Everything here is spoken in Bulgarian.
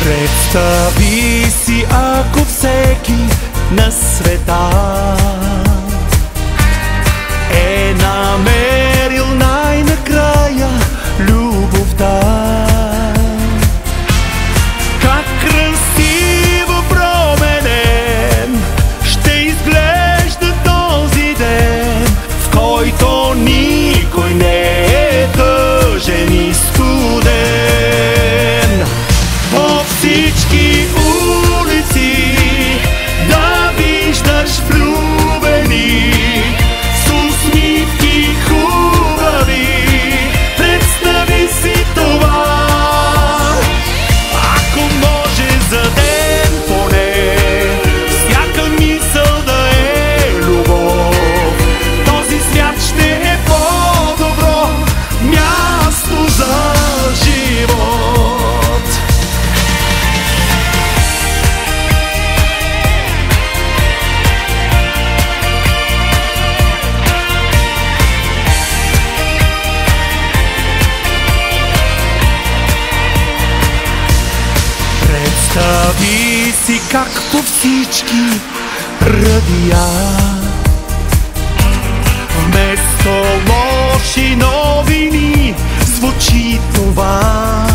Представи си, ако всеки на света е намерил най-накрая любовта. Как красиво променен ще изглежда този ден, в който никой не е тъжен и студен. По всички улици да виждаш влюбени с усмивки хубави. Представи си това, ако може за ден поне всяка мисъл да е любов, този свят ще е по-добро място за живот. Представи си как по всички радиа вместо лоши новини звучи това.